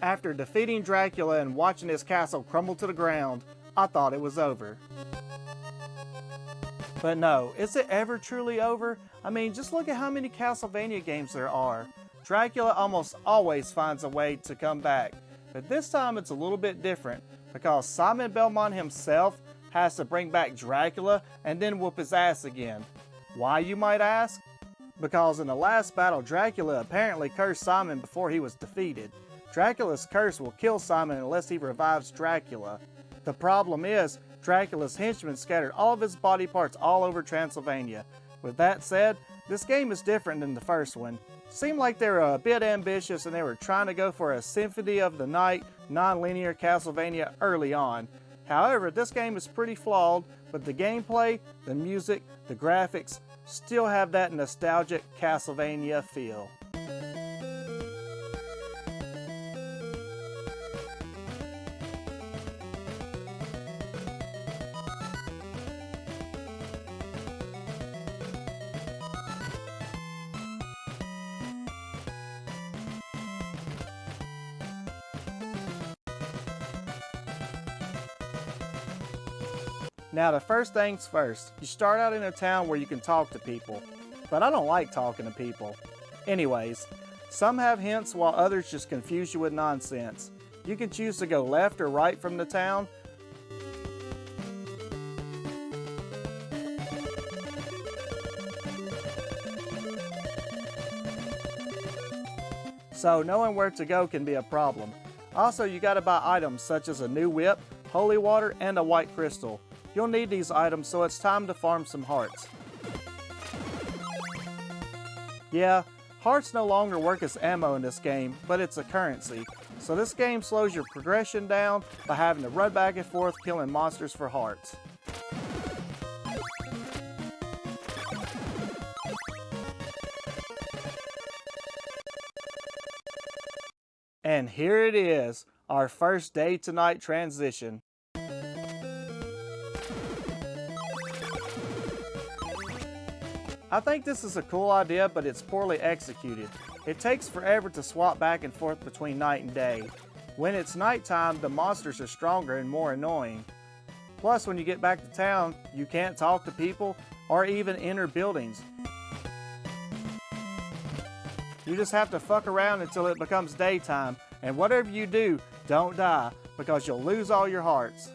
After defeating Dracula and watching his castle crumble to the ground, I thought it was over. But no, is it ever truly over? I mean, just look at how many Castlevania games there are. Dracula almost always finds a way to come back, but this time it's a little bit different because Simon Belmont himself has to bring back Dracula and then whoop his ass again. Why, you might ask? Because in the last battle, Dracula apparently cursed Simon before he was defeated. Dracula's curse will kill Simon unless he revives Dracula. The problem is, Dracula's henchmen scattered all of his body parts all over Transylvania. With that said, this game is different than the first one. Seemed like they were a bit ambitious and they were trying to go for a Symphony of the Night, non-linear Castlevania early on. However, this game is pretty flawed, but the gameplay, the music, the graphics still have that nostalgic Castlevania feel. Now, the first things first, you start out in a town where you can talk to people, but I don't like talking to people. Anyways, some have hints while others just confuse you with nonsense. You can choose to go left or right from the town. So knowing where to go can be a problem. Also, you gotta buy items such as a new whip, holy water, and a white crystal. You'll need these items, so it's time to farm some hearts. Yeah, hearts no longer work as ammo in this game, but it's a currency. So this game slows your progression down by having to run back and forth killing monsters for hearts. And here it is, our first day to night transition. I think this is a cool idea, but it's poorly executed. It takes forever to swap back and forth between night and day. When it's nighttime, the monsters are stronger and more annoying. Plus, when you get back to town, you can't talk to people or even enter buildings. You just have to fuck around until it becomes daytime, and whatever you do, don't die, because you'll lose all your hearts.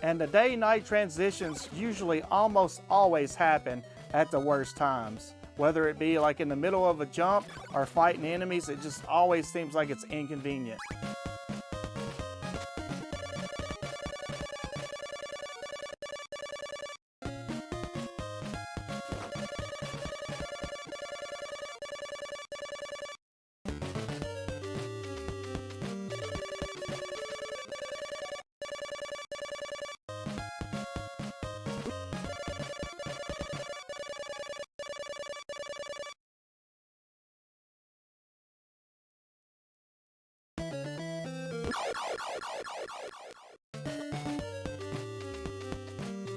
And the day-night transitions usually almost always happen at the worst times. Whether it be like in the middle of a jump or fighting enemies, it just always seems like it's inconvenient.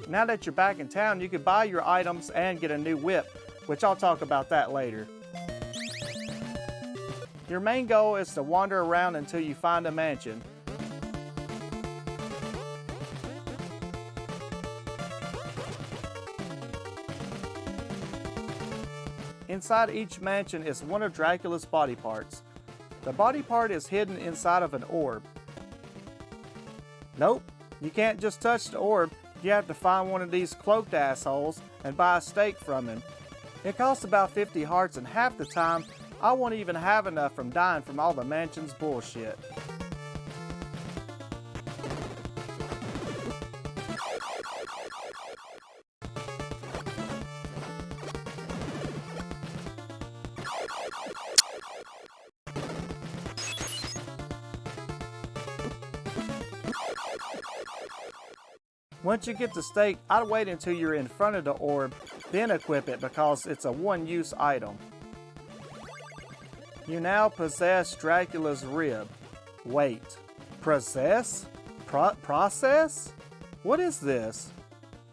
Now that you're back in town, you can buy your items and get a new whip, which I'll talk about that later. Your main goal is to wander around until you find a mansion. Inside each mansion is one of Dracula's body parts. The body part is hidden inside of an orb. Nope, you can't just touch the orb. You have to find one of these cloaked assholes and buy a steak from him. It costs about 50 hearts, and half the time, I won't even have enough from dying from all the mansion's bullshit. Once you get the steak, I'd wait until you're in front of the orb, then equip it because it's a one-use item. You now possess Dracula's rib. Wait, possess? Process? What is this?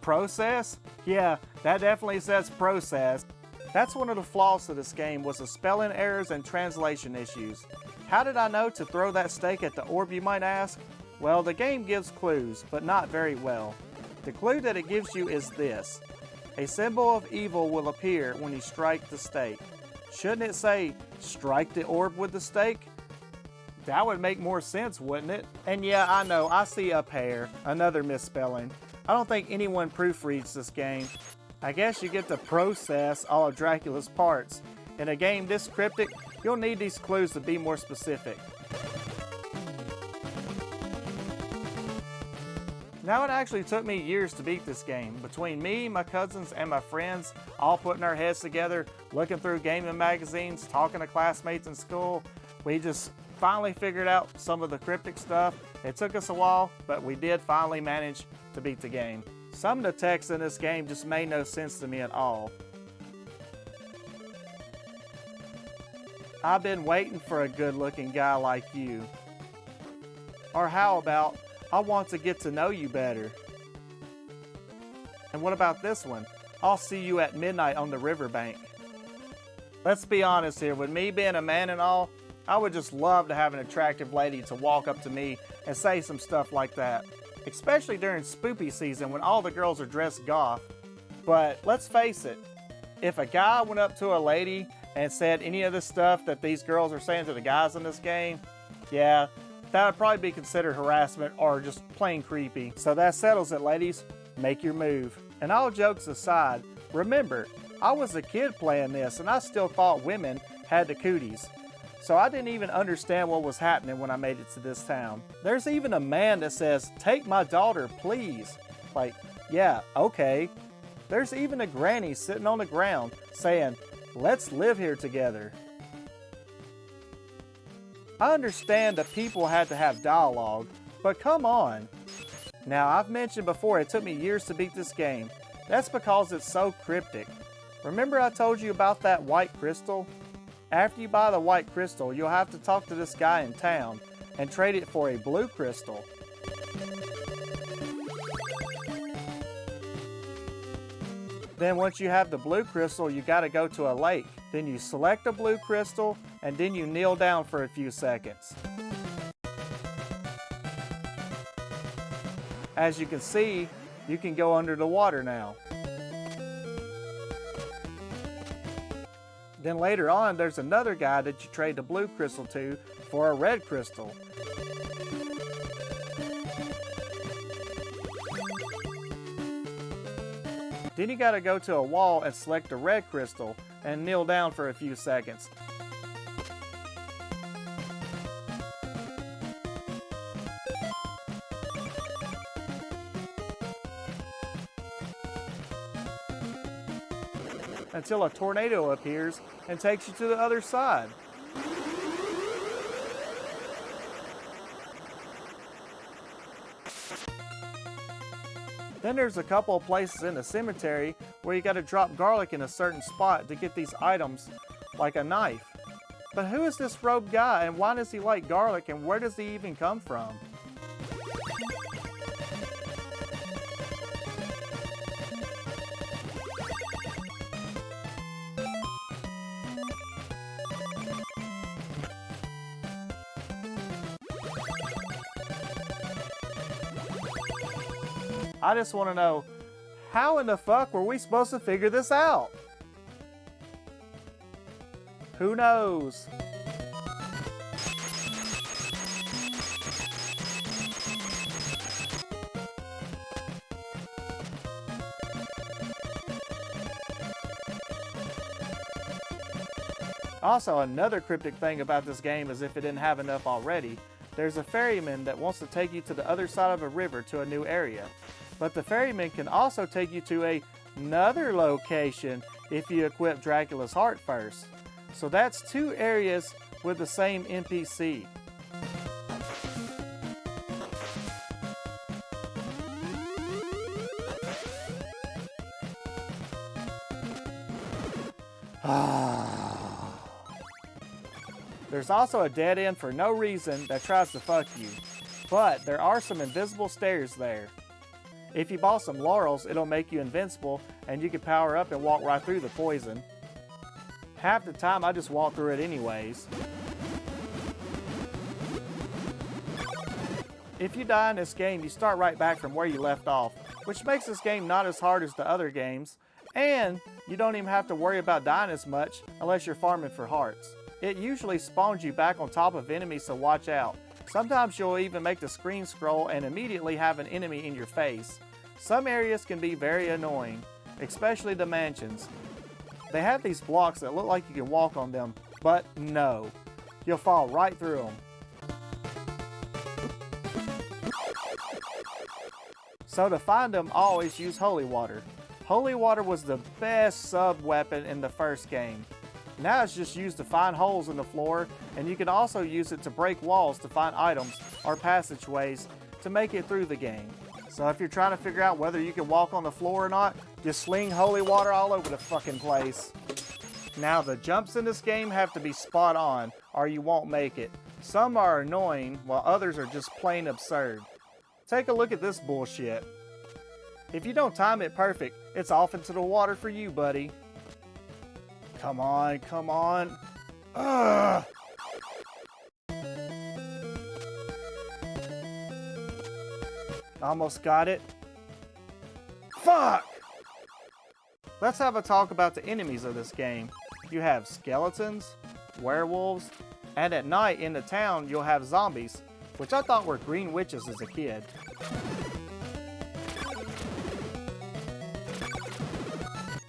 Process? Yeah, that definitely says process. That's one of the flaws to this game, was the spelling errors and translation issues. How did I know to throw that stake at the orb, you might ask? Well, the game gives clues, but not very well. The clue that it gives you is this. A symbol of evil will appear when you strike the stake. Shouldn't it say, strike the orb with the stake? That would make more sense, wouldn't it? And yeah, I know, I see up here, another misspelling. I don't think anyone proofreads this game. I guess you get to process all of Dracula's parts. In a game this cryptic, you'll need these clues to be more specific. Now it actually took me years to beat this game. Between me, my cousins, and my friends, all putting our heads together, looking through gaming magazines, talking to classmates in school, we just finally figured out some of the cryptic stuff. It took us a while, but we did finally manage to beat the game. Some of the text in this game just made no sense to me at all. I've been waiting for a good-looking guy like you. Or how about, I want to get to know you better. And what about this one? I'll see you at midnight on the riverbank. Let's be honest here, with me being a man and all, I would just love to have an attractive lady to walk up to me and say some stuff like that. Especially during spoopy season when all the girls are dressed goth. But let's face it, if a guy went up to a lady and said any of the stuff that these girls are saying to the guys in this game, yeah, that would probably be considered harassment or just plain creepy. So that settles it, ladies. Make your move. And all jokes aside, remember, I was a kid playing this and I still thought women had the cooties. So I didn't even understand what was happening when I made it to this town. There's even a man that says, "Take my daughter, please." Like, yeah, okay. There's even a granny sitting on the ground saying, "Let's live here together." I understand that people had to have dialogue, but come on. Now, I've mentioned before it took me years to beat this game. That's because it's so cryptic. Remember I told you about that white crystal? After you buy the white crystal, you'll have to talk to this guy in town and trade it for a blue crystal. Then once you have the blue crystal, you gotta go to a lake. Then you select a blue crystal and then you kneel down for a few seconds. As you can see, you can go under the water now. Then later on, there's another guy that you trade the blue crystal to for a red crystal. Then you gotta go to a wall and select the red crystal and kneel down for a few seconds. Until a tornado appears and takes you to the other side. Then there's a couple of places in the cemetery where you gotta drop garlic in a certain spot to get these items, like a knife. But who is this robed guy and why does he like garlic and where does he even come from? I just want to know, how in the fuck were we supposed to figure this out? Who knows? Also, another cryptic thing about this game is if it didn't have enough already, there's a ferryman that wants to take you to the other side of a river to a new area. But the ferryman can also take you to another location if you equip Dracula's heart first. So that's two areas with the same NPC. There's also a dead end for no reason that tries to fuck you, but there are some invisible stairs there. If you bought some laurels, it'll make you invincible and you can power up and walk right through the poison. Half the time I just walk through it anyways. If you die in this game, you start right back from where you left off, which makes this game not as hard as the other games, and you don't even have to worry about dying as much unless you're farming for hearts. It usually spawns you back on top of enemies, so watch out. Sometimes you'll even make the screen scroll and immediately have an enemy in your face. Some areas can be very annoying, especially the mansions. They have these blocks that look like you can walk on them, but no, you'll fall right through them. So to find them, always use holy water. Holy water was the best sub-weapon in the first game. Now it's just used to find holes in the floor, and you can also use it to break walls to find items or passageways to make it through the game. So if you're trying to figure out whether you can walk on the floor or not, just sling holy water all over the fucking place. Now the jumps in this game have to be spot on or you won't make it. Some are annoying while others are just plain absurd. Take a look at this bullshit. If you don't time it perfect, it's off into the water for you, buddy. Come on, come on. Ugh. Almost got it. Fuck! Let's have a talk about the enemies of this game. You have skeletons, werewolves, and at night in the town you'll have zombies, which I thought were green witches as a kid.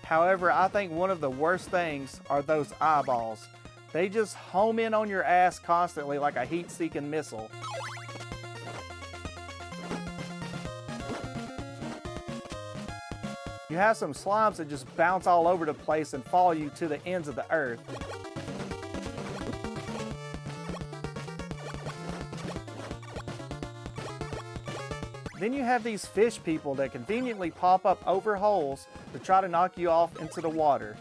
However, I think one of the worst things are those eyeballs. They just home in on your ass constantly like a heat-seeking missile. You have some slimes that just bounce all over the place and follow you to the ends of the earth. Then you have these fish people that conveniently pop up over holes to try to knock you off into the water.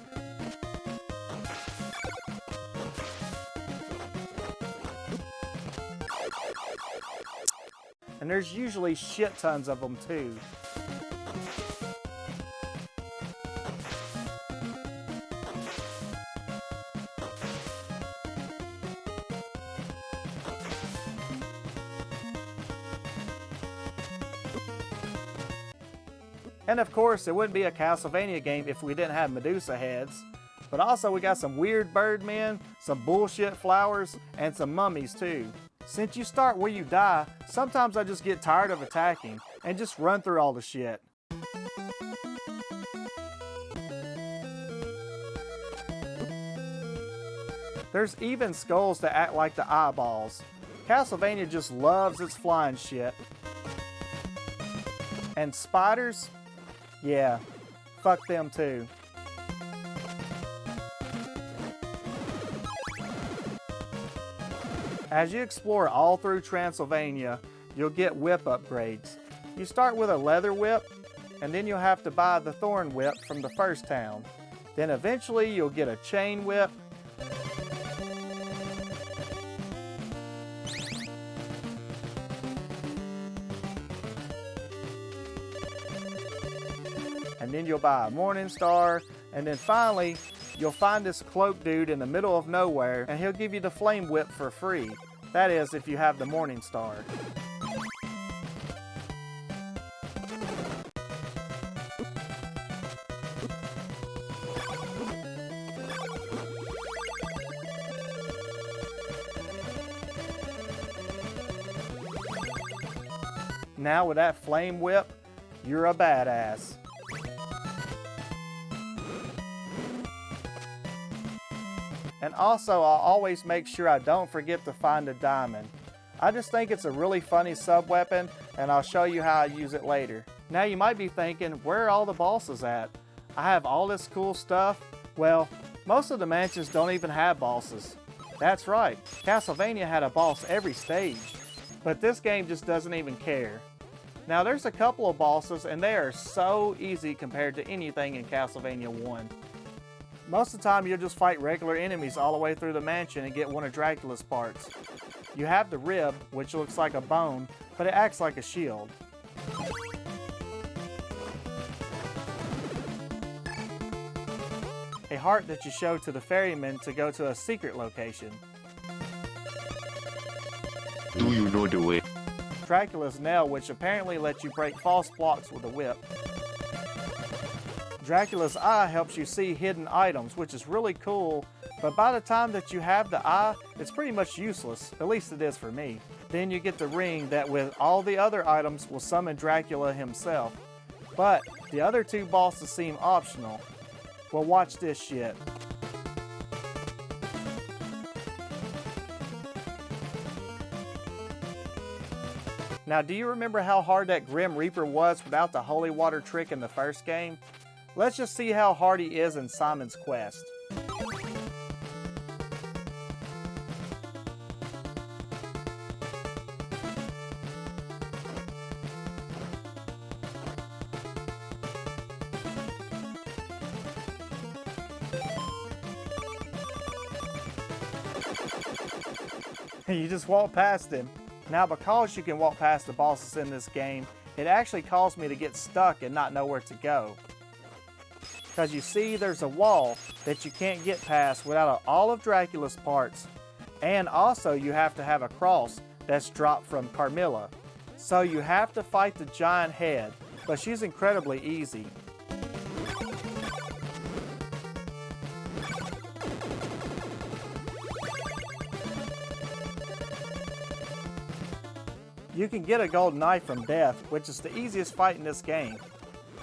And there's usually shit tons of them too. And of course, it wouldn't be a Castlevania game if we didn't have Medusa heads. But also we got some weird birdmen, some bullshit flowers, and some mummies too. Since you start where you die, sometimes I just get tired of attacking and just run through all the shit. There's even skulls that act like the eyeballs. Castlevania just loves its flying shit. And spiders? Yeah, fuck them too. As you explore all through Transylvania, you'll get whip upgrades. You start with a leather whip, and then you'll have to buy the thorn whip from the first town. Then eventually you'll get a chain whip, and then you'll buy a morning star, and then finally you'll find this cloak dude in the middle of nowhere, and he'll give you the flame whip for free. That is, if you have the morning star. Now with that flame whip, you're a badass. And also, I'll always make sure I don't forget to find a diamond. I just think it's a really funny sub-weapon, and I'll show you how I use it later. Now you might be thinking, where are all the bosses at? I have all this cool stuff. Well, most of the mansions don't even have bosses. That's right, Castlevania had a boss every stage. But this game just doesn't even care. Now there's a couple of bosses, and they are so easy compared to anything in Castlevania 1. Most of the time you'll just fight regular enemies all the way through the mansion and get one of Dracula's parts. You have the rib, which looks like a bone, but it acts like a shield. A heart that you show to the ferryman to go to a secret location. Do you know the way? Dracula's nail, which apparently lets you break false blocks with a whip. Dracula's eye helps you see hidden items, which is really cool, but by the time that you have the eye, it's pretty much useless, at least it is for me. Then you get the ring that with all the other items will summon Dracula himself. But the other two bosses seem optional. Well, watch this shit. Now, do you remember how hard that Grim Reaper was without the holy water trick in the first game? Let's just see how hard he is in Simon's Quest. You just walk past him. Now, because you can walk past the bosses in this game, it actually caused me to get stuck and not know where to go. Because you see, there's a wall that you can't get past without all of Dracula's parts. And also, you have to have a cross that's dropped from Carmilla. So you have to fight the giant head, but she's incredibly easy. You can get a gold knife from Death, which is the easiest fight in this game.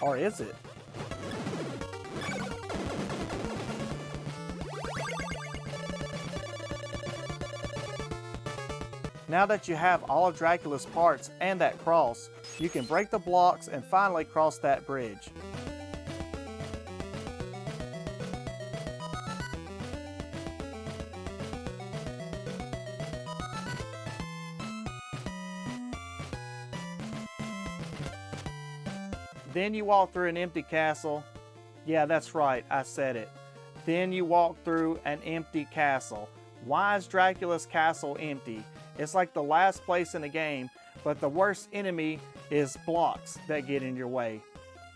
Or is it? Now that you have all of Dracula's parts and that cross, you can break the blocks and finally cross that bridge. Then you walk through an empty castle. Yeah, that's right, I said it. Then you walk through an empty castle. Why is Dracula's castle empty? It's like the last place in the game, but the worst enemy is blocks that get in your way.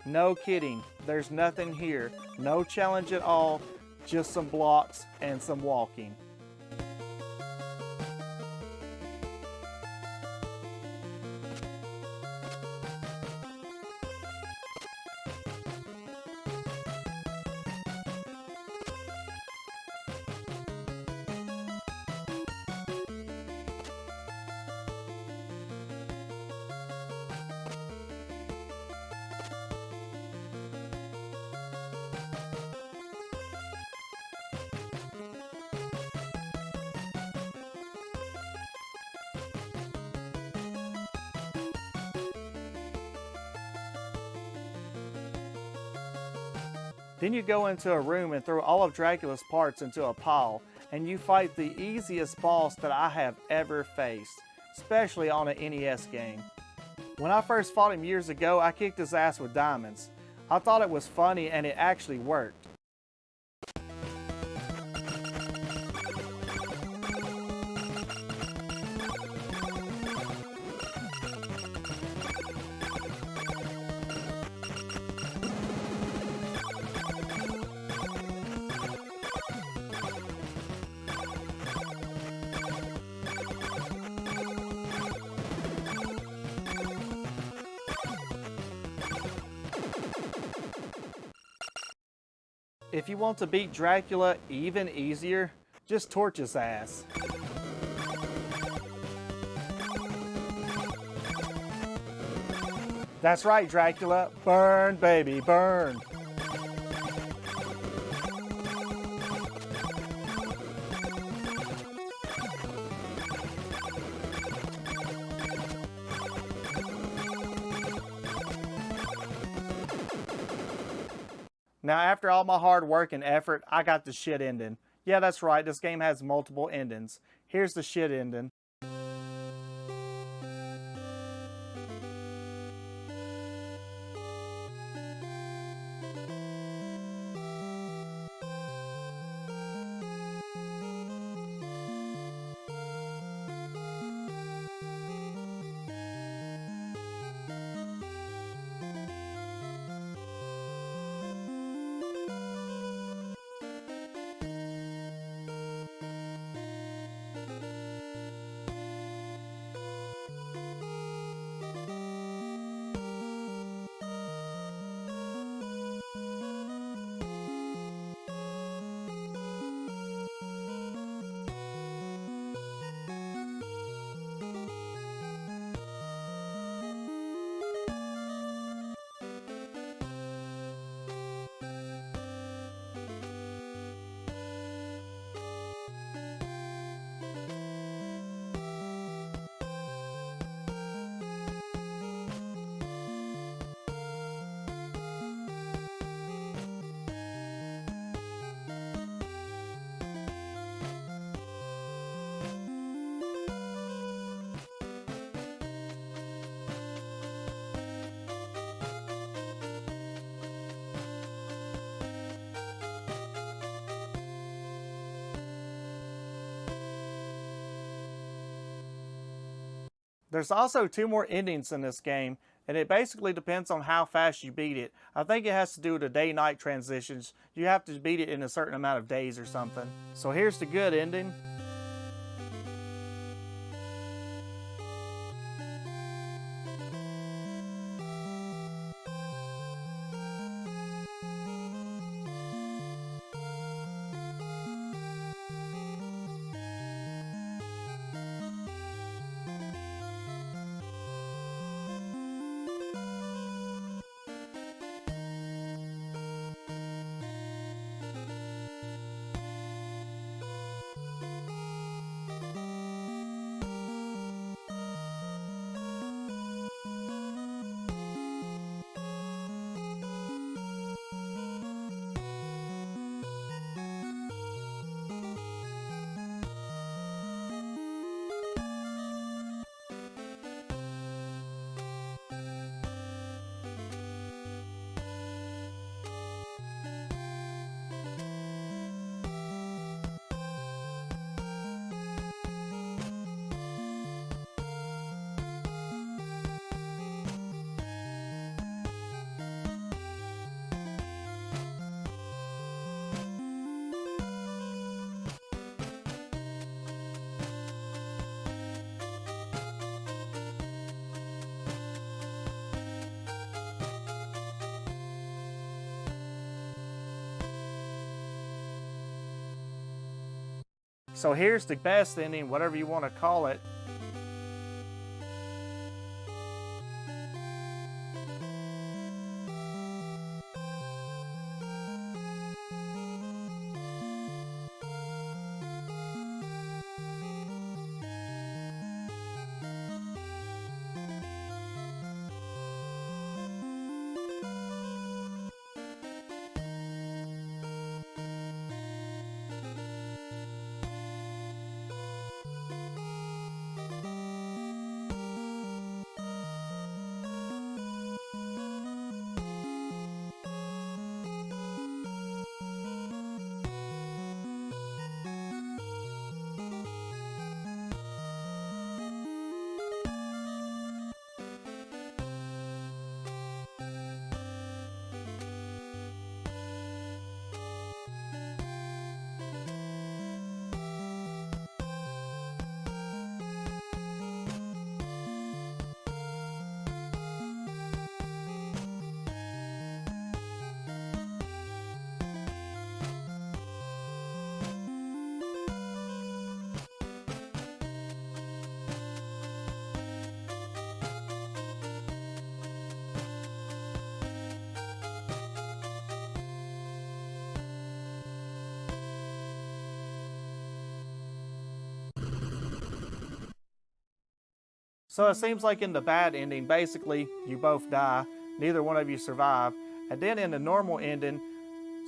No kidding, there's nothing here. No challenge at all, just some blocks and some walking. Then you go into a room and throw all of Dracula's parts into a pile, and you fight the easiest boss that I have ever faced, especially on an NES game. When I first fought him years ago, I kicked his ass with diamonds. I thought it was funny and it actually worked. If you want to beat Dracula even easier, just torch his ass. That's right, Dracula. Burn, baby, burn. Now, after all my hard work and effort, I got the shit ending. Yeah, that's right, this game has multiple endings. Here's the shit ending. There's also 2 more endings in this game, and it basically depends on how fast you beat it. I think it has to do with the day-night transitions. You have to beat it in a certain amount of days or something. So here's the good ending. So here's the best ending, whatever you want to call it. So it seems like in the bad ending, basically, you both die, neither one of you survive. And then in the normal ending,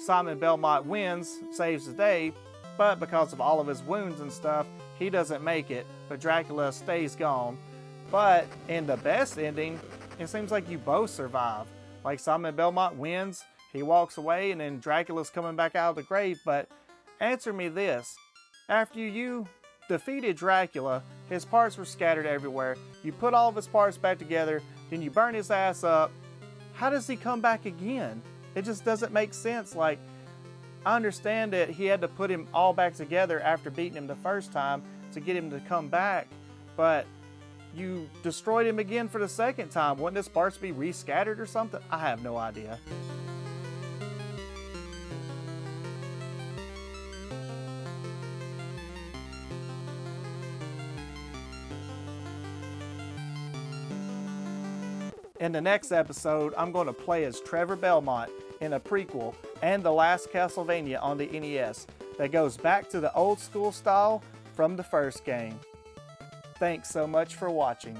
Simon Belmont wins, saves the day, but because of all of his wounds and stuff, he doesn't make it, but Dracula stays gone. But in the best ending, it seems like you both survive. Like Simon Belmont wins, he walks away, and then Dracula's coming back out of the grave. But answer me this, after you defeated Dracula, his parts were scattered everywhere. You put all of his parts back together, then you burn his ass up. How does he come back again? It just doesn't make sense. Like, I understand that he had to put him all back together after beating him the first time to get him to come back, but you destroyed him again for the second time. Wouldn't his parts be rescattered or something? I have no idea. In the next episode, I'm going to play as Trevor Belmont in a prequel and the last Castlevania on the NES that goes back to the old school style from the first game. Thanks so much for watching.